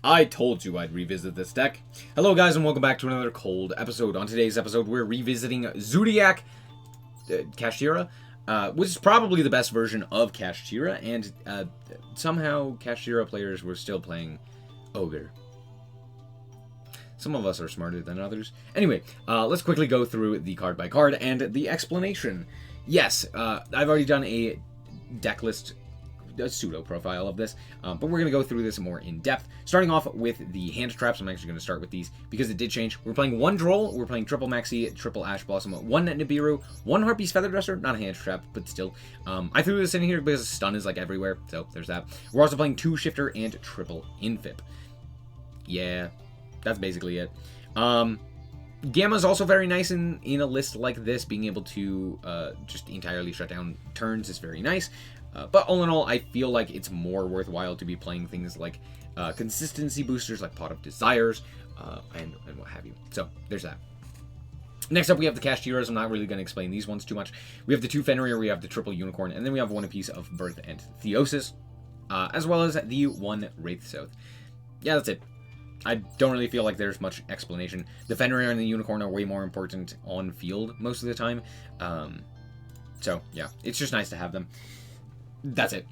I told you I'd revisit this deck. Hello guys and welcome back to another cold episode. On today's episode we're revisiting Zoodiac Kashtira, which is probably the best version of Kashtira, and somehow Kashtira players were still playing Ogre. Some of us are smarter than others. Anyway, let's quickly go through the card by card and the explanation. Yes, I've already done a deck list, a pseudo profile of this, but we're going to go through this more in depth. Starting off with the hand traps, I'm actually going to start with these because it did change. We're playing one Droll, we're playing triple Maxi, triple Ash Blossom, one Nibiru, one Harpy's Feather Dresser, not a hand trap, but still. I threw this in here because stun is like everywhere, so there's that. We're also playing two Shifter and triple Infip. Yeah, that's basically it. Gamma is also very nice in a list like this. Being able to just entirely shut down turns is very nice. But all in all, I feel like it's more worthwhile to be playing things like consistency boosters like Pot of Desires and what have you. So there's that. Next up, we have the Kashtiras. I'm not really going to explain these ones too much. We have the two Fenrir, we have the triple Unicorn, and then we have one apiece of Birth and Theosis, as well as the one Wraith South. Yeah, that's it. I don't really feel like there's much explanation. The Fenrir and the Unicorn are way more important on field most of the time. So yeah, it's just nice to have them. That's it.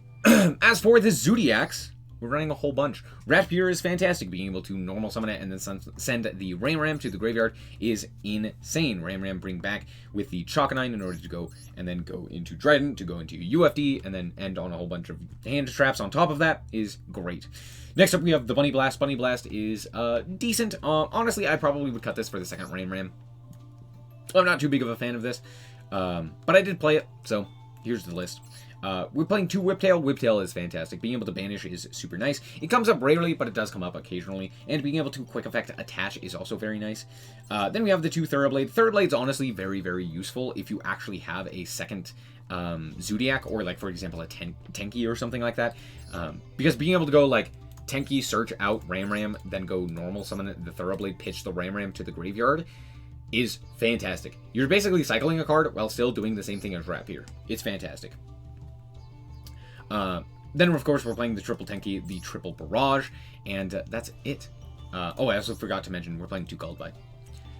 As for the Zoodiacs, we're running a whole bunch. Ratpier is fantastic. Being able to normal summon it and then send the Ram to the graveyard is insane. Ram bring back with the Chalkanine in order to go and then go into Dryden, to go into UFD, and then end on a whole bunch of hand traps on top of that is great. Next up, we have the Bunny Blast. Bunny Blast is decent. Honestly, I probably would cut this for the second Ram. I'm not too big of a fan of this, but I did play it, so here's the list. We're playing two Whiptail. Whiptail is fantastic. Being able to banish is super nice. It comes up rarely, but it does come up occasionally. And being able to quick effect attach is also very nice. Then we have the two Thoroughblade. Thoroughblade's honestly very, very useful if you actually have a second Zoodiac, or like, for example, a Tenki or something like that. Because being able to go like Tenki, search out Ram, then go normal summon the Thoroughblade, pitch the Ram to the graveyard is fantastic. You're basically cycling a card while still doing the same thing as Rapier. It's fantastic. Then, of course, we're playing the triple Tenki, the triple Barrage, and that's it. Oh, I also forgot to mention, we're playing two Called By.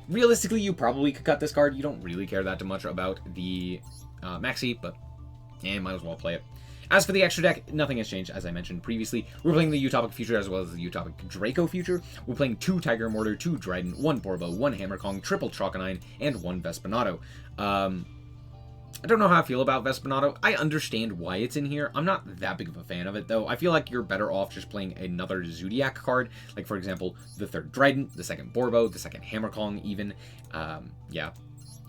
Realistically, you probably could cut this card. You don't really care that much about the Maxi, but might as well play it. As for the extra deck, nothing has changed, as I mentioned previously. We're playing the Utopic Future as well as the Utopic Draco Future. We're playing two Tiger Mortar, two Dryden, one Borbo, one Hammer Kong, triple Chalkanine, and one Vespinato. I don't know how I feel about Vespinato. I understand why it's in here. I'm not that big of a fan of it, though. I feel like you're better off just playing another Zoodiac card. Like, for example, the third Dryden, the second Borbo, the second Hammer Kong, even. Yeah.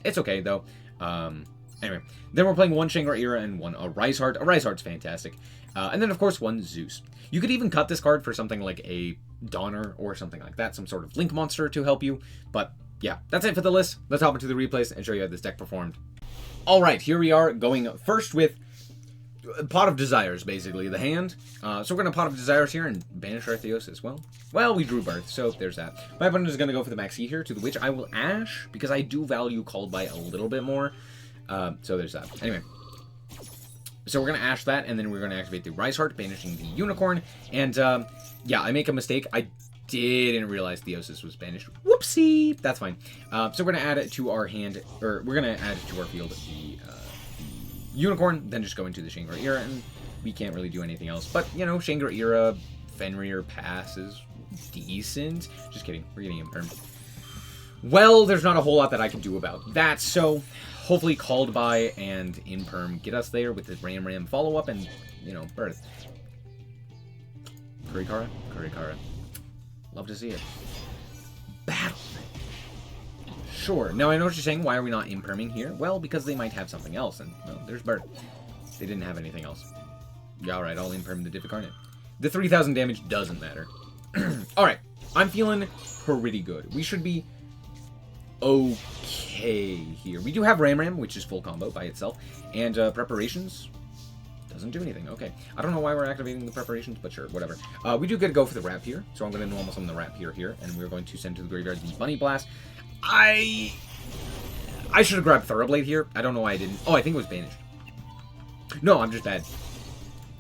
It's okay, though. Anyway. Then we're playing one Shangri-Ira and one Rise Heart. A Rise Heart's fantastic. And then, of course, one Zeus. You could even cut this card for something like a Donner or something like that. Some sort of Link monster to help you. But, yeah. That's it for the list. Let's hop into the replays and show you how this deck performed. Alright, here we are, going first with Pot of Desires, basically, the hand. So we're going to Pot of Desires here and banish our Theosis. Well, we drew Birth, so there's that. My opponent is going to go for the Maxi here, to the which I will Ash, because I do value Called By a little bit more. So there's that. Anyway. So we're going to Ash that, and then we're going to activate the Rise Heart, banishing the Unicorn. And, yeah, I make a mistake. I didn't realize Theosis was banished. Whoopsie! That's fine. So we're going to add it to our hand, or we're going to add it to our field, the Unicorn, then just go into the Shangri-Ira, and we can't really do anything else. But, you know, Shangri-Ira, Fenrir Pass is decent. Just kidding. We're getting Imperm. Well, there's not a whole lot that I can do about that, so hopefully Called By and Imperm get us there with the Ram follow-up and, you know, Birth. Kurikara? Kurikara. Love to see it. Battle. Sure. Now, I know what you're saying. Why are we not imperming here? Well, because they might have something else. And, well, there's Bird. They didn't have anything else. Yeah, alright. I'll imperm the Difficarnate. The 3,000 damage doesn't matter. Alright. I'm feeling pretty good. We should be okay here. We do have Ram, which is full combo by itself. And Preparations doesn't do anything. Okay. I don't know why we're activating the Preparations, but sure, whatever. We do get to go for the Rapier, so I'm going to normal summon the Rapier here, and we're going to send to the graveyard the Bunny Blast. I should have grabbed Thoroughblade here. I don't know why I didn't. Oh, I think it was banished. No, I'm just bad.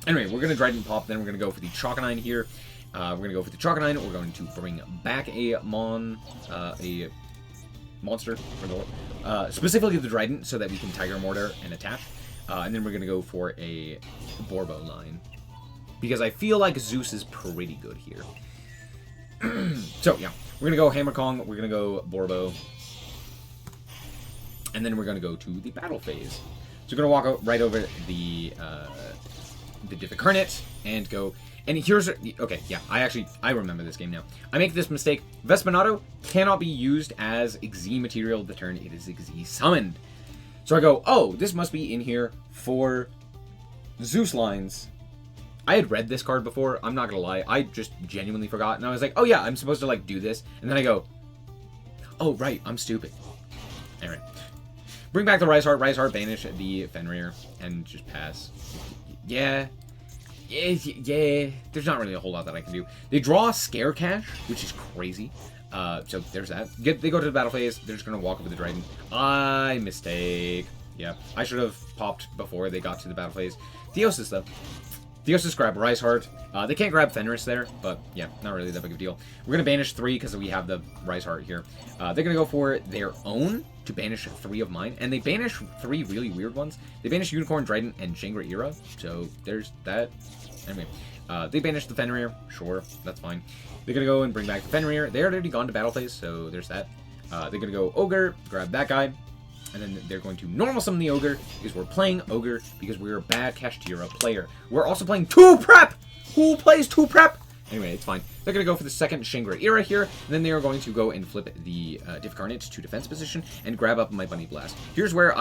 Anyway, we're going to Dryden Pop, then we're going to go for the Chalkanine here, We're going to go for the Chalkanine. We're going to bring back a monster, specifically the Trident, so that we can Tiger Mortar and attack. And then we're going to go for a Borbo line, because I feel like Zeus is pretty good here. So, yeah, we're going to go Hammer Kong, we're going to go Borbo, and then we're going to go to the battle phase. So we're going to walk right over the Difficarnate and go... And here's... Okay, yeah, I remember this game now. I make this mistake. Vespinato cannot be used as Xyz material the turn it is Xyz summoned. So I go, oh, this must be in here for Zeus lines. I had read this card before, I'm not gonna lie. I just genuinely forgot, and I was like, oh yeah, I'm supposed to, like, do this. And then I go, oh, right, I'm stupid. Anyway. Bring back the Riseheart, banish the Fenrir, and just pass. Yeah. Yeah, there's not really a whole lot that I can do. They draw Scare Cash, which is crazy. So there's that. They go to the battle phase. They're just going to walk over the Trident. Mistake. Yeah, I should have popped before they got to the battle phase. Theosis, though. Theosis grab Riseheart. They can't grab Fenris there, but yeah, not really that big of a deal. We're going to banish 3 because we have the Riseheart here. They're going to go for their own to banish 3 of mine, and they banish 3 really weird ones. They banish Unicorn, Trident, and Shangri-Ira, so there's that. Anyway, they banish the Fenrir. Sure, that's fine. They're going to go and bring back the Fenrir. They're already gone to battle phase, so there's that. They're going to go Ogre, grab that guy, and then they're going to normal summon the Ogre, because we're playing Ogre, because we're a bad Kashtira player. We're also playing 2 Prep! Who plays 2 Prep? Anyway, it's fine. They're going to go for the second Shangri-Ira here, and then they are going to go and flip the Difficarnate to defense position and grab up my Bunny Blast. Here's where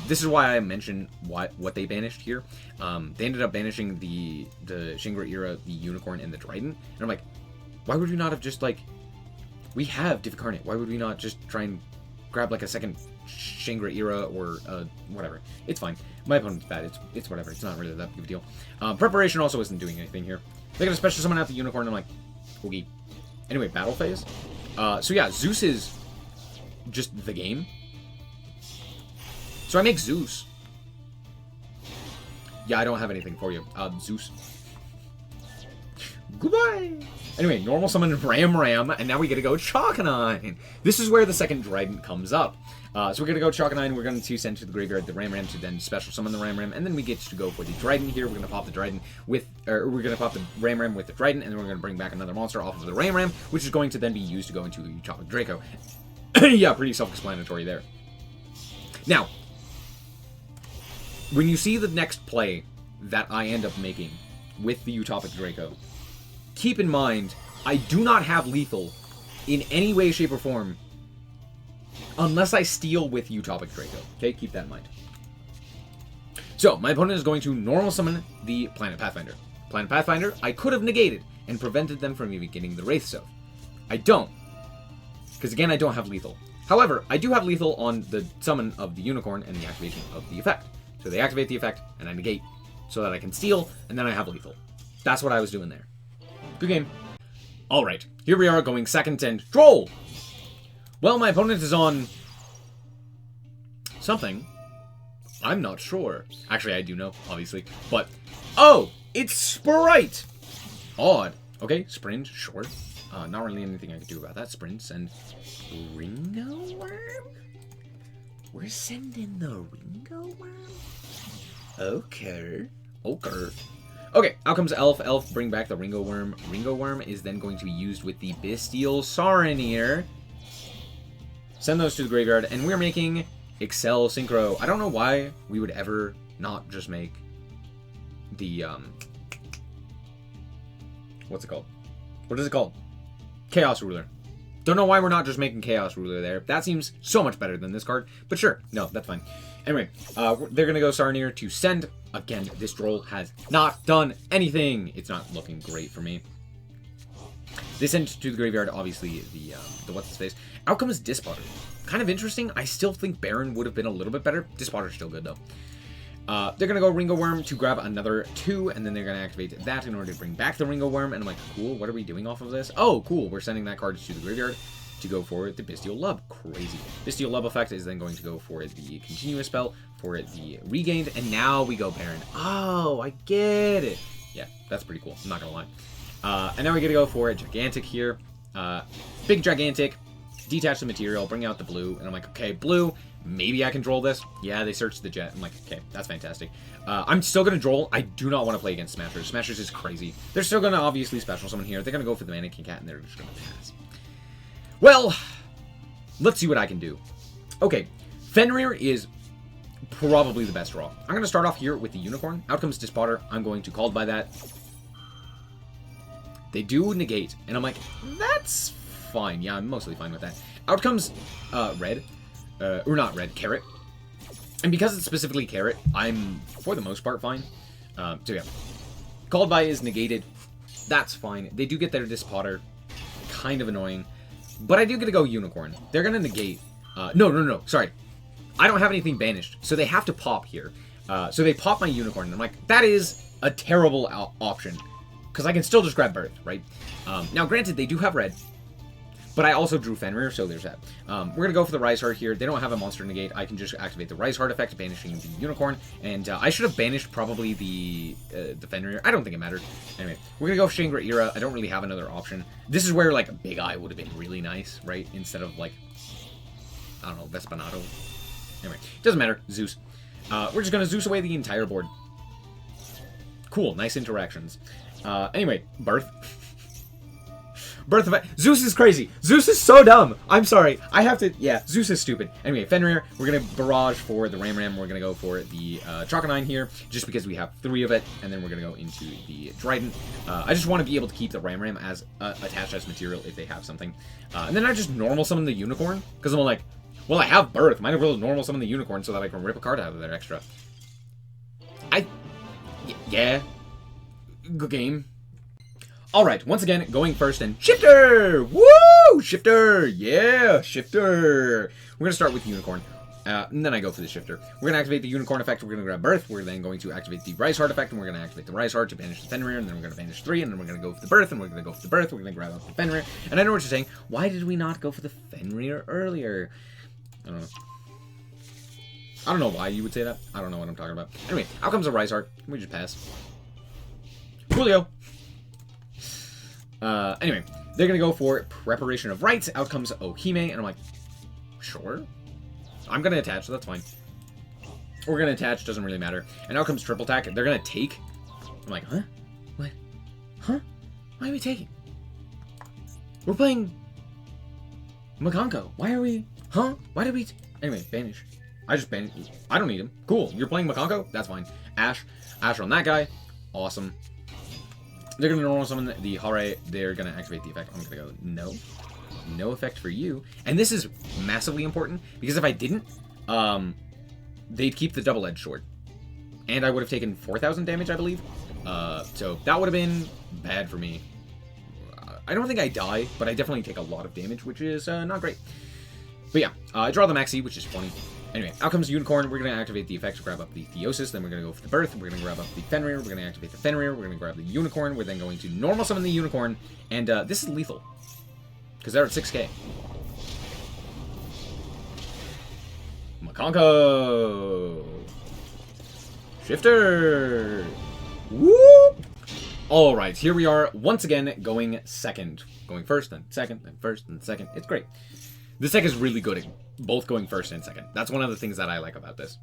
this is why I mentioned what they banished here. They ended up banishing the Shangri-Ira, the Unicorn, and the Trident, and I'm like, why would we not have just, like, we have Difficarnate, why would we not just try and grab, like, a second Shangri-Ira or whatever? It's fine. My opponent's bad. It's whatever. It's not really that big of a deal. Preparation also isn't doing anything here. They're going to special summon out the Unicorn, and I'm like, oogie. Anyway, battle phase. So yeah, Zeus is just the game. So I make Zeus. Yeah, I don't have anything for you. Zeus. Goodbye! Anyway, normal summon Ram, and now we get to go Chalkanine. This is where the second Trident comes up. So we're going to go Chalkanine, we're going to send to the graveyard the Ram to then special summon the Ram, and then we get to go for the Trident here. We're going to pop the Trident with, or we're going to pop the Ram with the Trident, and then we're going to bring back another monster off of the Ram, which is going to then be used to go into Utopic Draco. Yeah, pretty self-explanatory there. Now, when you see the next play that I end up making with the Utopic Draco, keep in mind, I do not have lethal in any way, shape, or form unless I steal with Utopic Draco. Okay, keep that in mind. So, my opponent is going to normal summon the Planet Pathfinder. Planet Pathfinder, I could have negated and prevented them from even getting the Wraith Stone. I don't. Because again, I don't have lethal. However, I do have lethal on the summon of the Unicorn and the activation of the effect. So they activate the effect, and I negate, so that I can steal, and then I have lethal. That's what I was doing there. Good game. Alright, here we are going second and Droll! Well, my opponent is on something. I'm not sure. Actually, I do know, obviously. But, oh! It's Sprite! Odd. Okay, Sprint, sure. Not really anything I can do about that. Sprints and Ringo Worm? We're sending the Ringo Worm? Okay. Okay, out comes Elf. Elf, bring back the Ringo Worm. Ringo Worm is then going to be used with the Bestial Saronir. Send those to the graveyard, and we're making Excel Synchro. I don't know why we would ever not just make the, what's it called? What is it called? Chaos Ruler. Don't know why we're not just making Chaos Ruler there. That seems so much better than this card, but sure. No, that's fine. Anyway, they're going to go Saronir to send. Again, this Droll has not done anything. It's not looking great for me. They send to the graveyard, obviously, the what's-his-face. Out comes Dispotter. Kind of interesting. I still think Baron would have been a little bit better. Dispotter's still good, though. They're going to go Ringo Worm to grab another 2, and then they're going to activate that in order to bring back the Ringo Worm. And I'm like, cool, what are we doing off of this? Oh, cool, we're sending that card to the graveyard to go for the Bestial Lub. Crazy. Bestial Lub effect is then going to go for the continuous spell, for the regained, and now we go Baron. Oh, I get it. Yeah, that's pretty cool. I'm not going to lie. And now we're gonna go for a Gigantic here. Big Gigantic, detach the material, bring out the blue, and I'm like, okay, blue, maybe I can droll this. Yeah, they searched the jet. I'm like, okay, that's fantastic. I'm still gonna droll. I do not want to play against Smashers. Smashers is crazy. They're still gonna obviously special summon here. They're gonna go for the Mannequin Cat, and they're just gonna pass. Well, let's see what I can do. Okay, Fenrir is probably the best draw. I'm gonna start off here with the Unicorn. Out comes Dispotter. I'm going to called by that. They do negate, and I'm like, that's fine. Yeah, I'm mostly fine with that. Out comes red, or not red, carrot. And because it's specifically carrot, I'm, for the most part, fine. So yeah, called by is negated. That's fine. They do get their Dispotter. Kind of annoying. But I do get to go Unicorn. They're going to negate. No. Sorry. I don't have anything banished, so they have to pop here. So they pop my Unicorn, and I'm like, that is a terrible option. Because I can still just grab Birth, right? Now, granted, they do have red. But I also drew Fenrir, so there's that. We're going to go for the Rise Heart here. They don't have a monster negate. I can just activate the Rise Heart effect, banishing the Unicorn. And I should have banished probably the Fenrir. I don't think it mattered. Anyway, we're going to go for Shangri-Ira. I don't really have another option. This is where, like, Big Eye would have been really nice, right? Instead of, like, I don't know, Vespinato. Anyway, doesn't matter. Zeus. We're just going to Zeus away the entire board. Cool. Nice interactions. Anyway, Birth. Birth of Zeus is crazy. Zeus is so dumb. I'm sorry. I have to... Yeah, Zeus is stupid. Anyway, Fenrir, we're going to barrage for the Ram. We're going to go for the Choconine here, just because we have 3 of it, and then we're going to go into the Trident. I just want to be able to keep the Ram as attached as material if they have something. And then I just normal summon the Unicorn, because I'm like, well, I have Birth. Might as well normal summon the Unicorn so that I can rip a card out of there extra. Yeah. Good game. Alright, once again, going first, and Shifter! Woo! Shifter! Yeah! Shifter! We're going to start with Unicorn, and then I go for the Shifter. We're going to activate the Unicorn effect, we're going to grab Birth, we're then going to activate the Rise Heart effect, and we're going to activate the Rise Heart to banish the Fenrir, and then we're going to banish 3, and then we're going to go for the Birth, and we're going to go for the Birth, we're going to grab up the Fenrir, and I know what you're saying, why did we not go for the Fenrir earlier? I don't know. I don't know why you would say that. I don't know what I'm talking about. Anyway, out comes a Rise Heart. We just pass. Julio! Anyway, they're gonna go for Preparation of Rites. Out comes Ohime, and I'm like, sure. I'm gonna attach, so that's fine. We're gonna attach, doesn't really matter. And out comes Triple Attack. They're gonna take. I'm like, huh? What? Huh? Why are we taking? We're playing Makanko. Why are we? Huh? Why did we? Anyway, banish. I just banish. I don't need him. Cool. You're playing Makanko? That's fine. Ash on that guy. Awesome. They're going to normal summon the Hare. They're going to activate the effect. I'm going to go, no. No effect for you. And this is massively important, because if I didn't, they'd keep the double-edged sword. And I would have taken 4,000 damage, I believe. So that would have been bad for me. I don't think I die, but I definitely take a lot of damage, which is not great. But yeah, I draw the Maxi, which is funny. Anyway, out comes Unicorn. We're going to activate the effect to grab up the Theosis. Then we're going to go for the Birth. We're going to grab up the Fenrir. We're going to activate the Fenrir. We're going to grab the Unicorn. We're then going to normal summon the Unicorn. And this is lethal, because they're at 6k. Makanko! Shifter! Woo! Alright, here we are once again going second. Going first, then second, then first, then second. It's great. This deck is really good at both going first and second. That's one of the things that I like about this.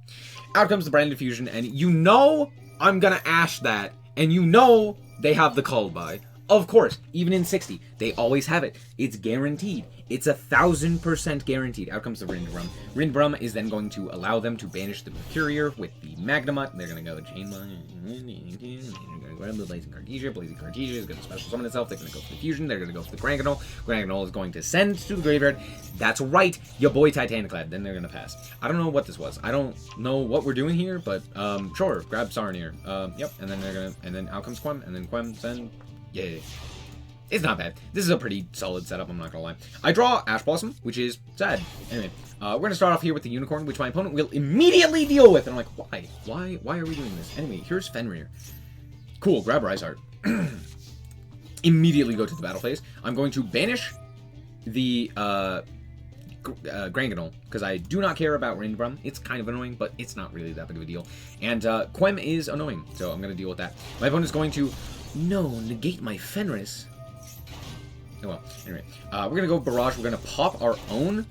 Out comes the Brand Diffusion, and you know I'm gonna Ash that, and you know they have the call by. Of course, even in 60, they always have it. It's guaranteed. It's 1,000% guaranteed. Out comes the Rindbrum. Rindbrum is then going to allow them to banish the Mercurier with the Magnamut. They're going to go Chain Line. They're going to grab the Blazing Cartesia. Blazing Cartesia is going to special summon itself. They're going to go for the Fusion. They're going to go for the Granganol. Granganol is going to send to the graveyard. That's right, your boy Titaniclad. Then they're going to pass. I don't know what this was. I don't know what we're doing here, but sure, grab Sarnir. Yep, and then they're going to, and then out comes Quem, and then Quem send. Yeah. It's not bad. This is a pretty solid setup, I'm not gonna lie. I draw Ash Blossom, which is sad. Anyway, we're gonna start off here with the Unicorn, which my opponent will immediately deal with. And I'm like, why? Why are we doing this? Anyway, here's Fenrir. Cool, grab Rise Heart. Immediately go to the battle phase. I'm going to banish the Granganol, because I do not care about Rindbrum. It's kind of annoying, but it's not really that big of a deal. And Quem is annoying, so I'm going to deal with that. My opponent's going to No, negate my Fenris. Oh well, anyway. We're going to go Barrage. We're going to pop our own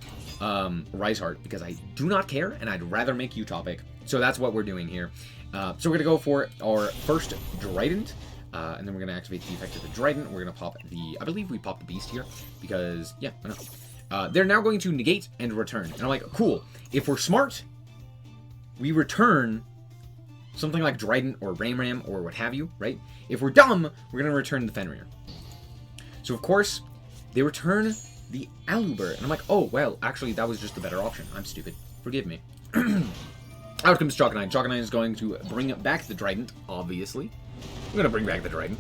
Rise Heart because I do not care and I'd rather make Utopic. So that's what we're doing here. So we're going to go for our first Trident. And then we're going to activate the effect of the Trident. We're going to pop the... I believe we popped the Beast here because... Yeah, I know. They're now going to negate and return. And I'm like, cool. If we're smart, we return something like Trident or Ram or what have you, right? If we're dumb, we're going to return the Fenrir. So, of course, they return the Aluber. And I'm like, oh, well, actually, that was just the better option. I'm stupid. Forgive me. Out comes Chalkanine. Chalkanine is going to bring back the Trident, obviously. We're going to bring back the Trident.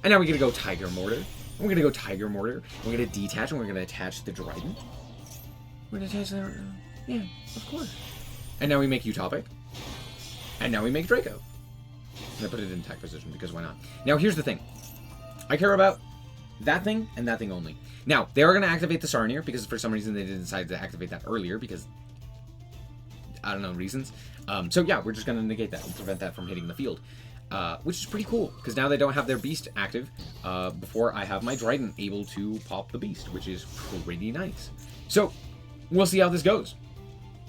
And now we're going to go Tiger Mortar. We're going to go Tiger Mortar. We're going to detach and we're going to attach the Trident. We're going to attach the... Yeah, of course. And now we make Utopic. And now we make Draco. And I put it in attack position because why not? Now here's the thing. I care about that thing and that thing only. Now, they are going to activate the Sarnier because for some reason they didn't decide to activate that earlier because... I don't know reasons. So yeah, we're just going to negate that and prevent that from hitting the field. Which is pretty cool, because now they don't have their Beast active before I have my Trident able to pop the Beast, which is pretty nice. So, we'll see how this goes.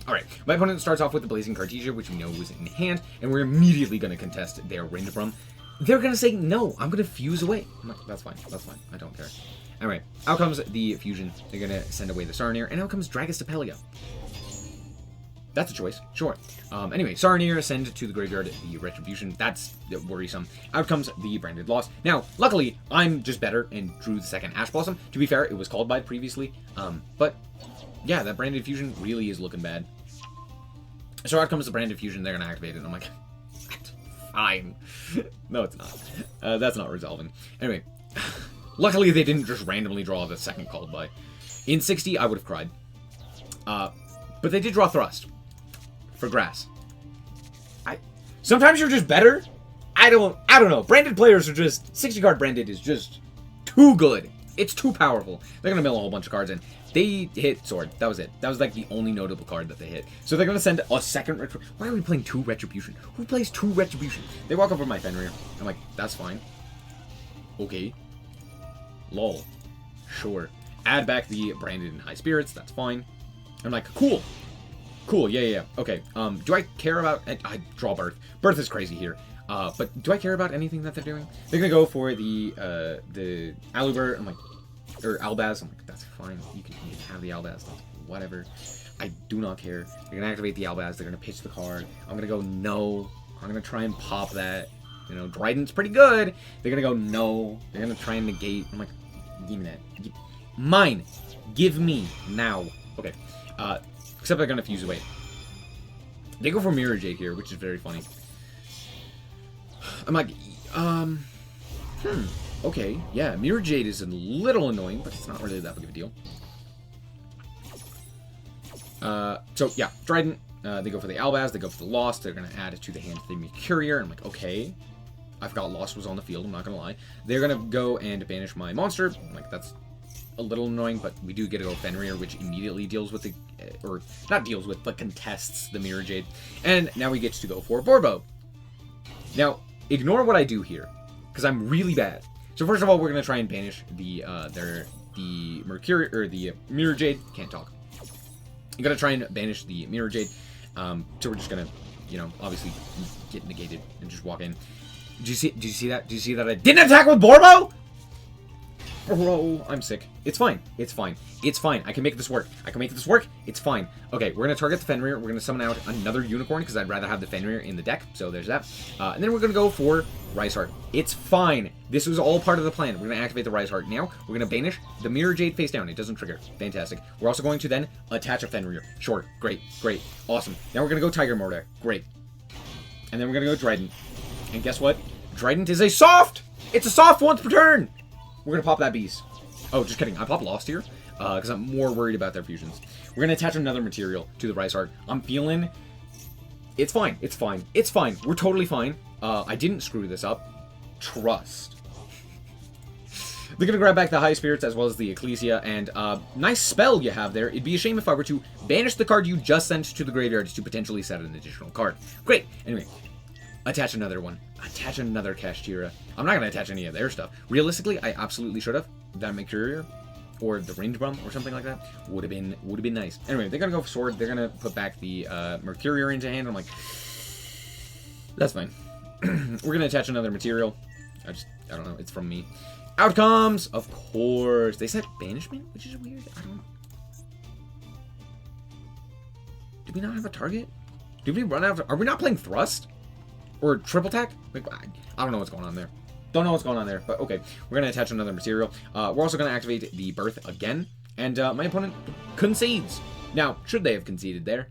Alright, my opponent starts off with the Blazing Cartesia, which we know was in hand, and we're immediately going to contest their Rindbrum. They're going to say, no, I'm going to fuse away. No, that's fine, I don't care. Alright, out comes the Fusion, they're going to send away the Sarnier, and out comes Dragostapelia. That's a choice, sure. Anyway, Sarnier, send to the graveyard the Retribution. That's worrisome. Out comes the Branded Loss. Now, luckily, I'm just better and drew the second Ash Blossom. To be fair, it was called by previously. But, yeah, that Branded Fusion really is looking bad. So out comes the Branded Fusion. They're going to activate it. And I'm like, fine. No, it's not. That's not resolving. Anyway, luckily, they didn't just randomly draw the second called by. In 60, I would have cried. But they did draw Thrust. For grass. Sometimes you're just better. I don't know. Branded players are just 60 card branded is just too good. It's too powerful. They're gonna mill a whole bunch of cards in. They hit Sword. That was it. That was like the only notable card that they hit. So they're gonna send a second Why are we playing 2 Retribution? Who plays 2 Retribution? They walk over my Fenrir. I'm like, that's fine. Okay. Lol. Sure. Add back the Branded and High Spirits. That's fine. I'm like, cool. Cool, yeah. Okay, do I care about... I draw Birth. Birth is crazy here. But do I care about anything that they're doing? They're gonna go for the Aluber. I'm like... Or Albaz. I'm like, that's fine. You can have the Albaz. That's whatever. I do not care. They're gonna activate the Albaz. They're gonna pitch the card. I'm gonna go, no. I'm gonna try and pop that. You know, Trident's pretty good. They're gonna go, no. They're gonna try and negate. I'm like, give me that. Mine. Give me. Now. Okay. Except they're gonna fuse away. They go for Mirror Jade here, which is very funny. I'm like, okay, yeah, Mirror Jade is a little annoying, but it's not really that big of a deal. So yeah, Trident. They go for the Albaz. They go for the Lost. They're gonna add it to the hand of the Mercurier. I'm like, okay. I forgot Lost was on the field. I'm not gonna lie. They're gonna go and banish my monster. I'm like, that's a little annoying, but we do get to go Fenrir, which immediately deals with the, or not deals with, but contests the Mirror Jade. And now we get to go for Borbo. Now, ignore what I do here, because I'm really bad. So first of all, we're going to try and banish the Mercury, or the Mirror Jade. Can't talk. I'm going to try and banish the Mirror Jade. So we're just going to, you know, obviously get negated and just walk in. Did you see that? Did you see that I didn't attack with Borbo? Bro, I'm sick. It's fine. It's fine. It's fine. I can make this work. I can make this work. It's fine. Okay, we're going to target the Fenrir. We're going to summon out another Unicorn because I'd rather have the Fenrir in the deck. So there's that. And then we're going to go for Rise Heart. It's fine. This was all part of the plan. We're going to activate the Rise Heart. Now, we're going to banish the Mirror Jade face down. It doesn't trigger. Fantastic. We're also going to then attach a Fenrir. Sure. Great. Great. Awesome. Now we're going to go Tiger Mortar. Great. And then we're going to go Trident. And guess what? Trident is a soft! It's a soft once per turn! We're going to pop that Beast. Oh, just kidding. I pop Lost here because I'm more worried about their fusions. We're going to attach another material to the Rise Heart. I'm feeling... It's fine. It's fine. It's fine. We're totally fine. I didn't screw this up. Trust. They're going to grab back the High Spirits as well as the Ecclesia. And nice spell you have there. It'd be a shame if I were to banish the card you just sent to the graveyard to potentially set an additional card. Great. Anyway, attach another one. attach another Kashtira. I'm not going to attach any of their stuff. Realistically, I absolutely should have. That Mercurier or the Range Bum or something like that would have been nice. Anyway, they're going to go for Sword. They're going to put back the Mercurier into hand. I'm like, that's fine. We're going to attach another material. I don't know. It's from me. Outcomes! Of course. They said Banishment, which is weird. I don't... Do we not have a target? Did we run out of... Are we not playing Thrust? Or Triple Tack? Like, I don't know what's going on there. Don't know what's going on there, but okay. We're going to attach another material. We're also going to activate the Birth again. And my opponent concedes. Now, should they have conceded there?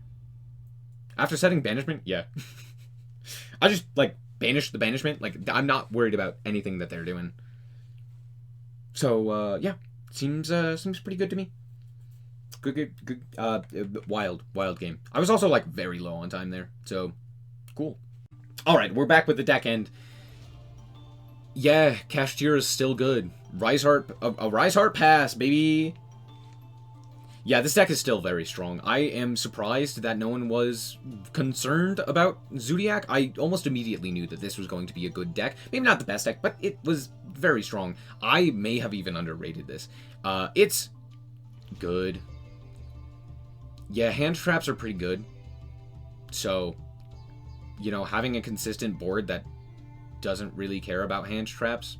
After setting Banishment? Yeah. I just, like, banished the Banishment. Like, I'm not worried about anything that they're doing. So, yeah. Seems pretty good to me. Good. Wild game. I was also, like, very low on time there. So, cool. Alright, we're back with the deck, and yeah, Kashtira is still good. A Rise Heart pass, baby! Yeah, this deck is still very strong. I am surprised that no one was concerned about Zoodiac. I almost immediately knew that this was going to be a good deck. Maybe not the best deck, but it was very strong. I may have even underrated this. It's good. Yeah, hand traps are pretty good. So, you know, having a consistent board that doesn't really care about hand traps,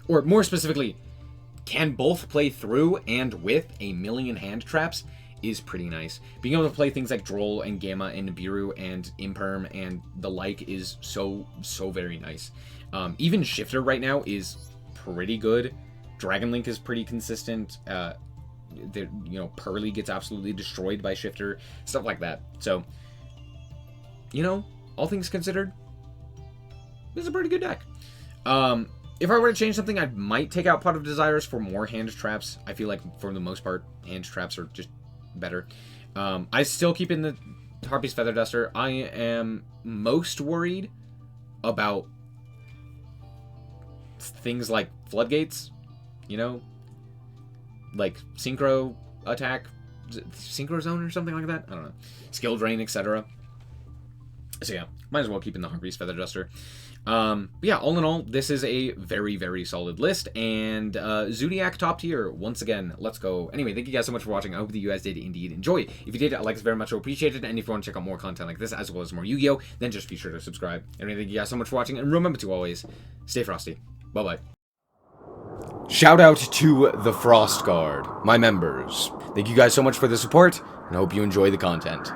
or more specifically, can both play through and with a million hand traps, is pretty nice. Being able to play things like Droll and Gamma and Nibiru and Imperm and the like is so very nice. Even Shifter right now is pretty good. Dragon Link is pretty consistent. You know, Pearly gets absolutely destroyed by Shifter, stuff like that. So, you know, all things considered, this is a pretty good deck. If I were to change something, I might take out Pot of Desires for more hand traps. I feel like, for the most part, hand traps are just better. I still keep in the Harpy's Feather Duster. I am most worried about things like Floodgates, you know? Like Synchro Attack, Synchro Zone or something like that? I don't know. Skill Drain, etc. So yeah, might as well keep in the Harpy's Feather Duster. But yeah, all in all, this is a very solid list, and Zoodiac top tier, once again, let's go. Anyway, thank you guys so much for watching. I hope that you guys did indeed enjoy. If you did, I like this very much, I appreciate it, and if you want to check out more content like this, as well as more Yu-Gi-Oh!, then just be sure to subscribe. Anyway, thank you guys so much for watching, and remember to always stay frosty. Bye-bye. Shout out to the Frost Guard, my members. Thank you guys so much for the support, and I hope you enjoy the content.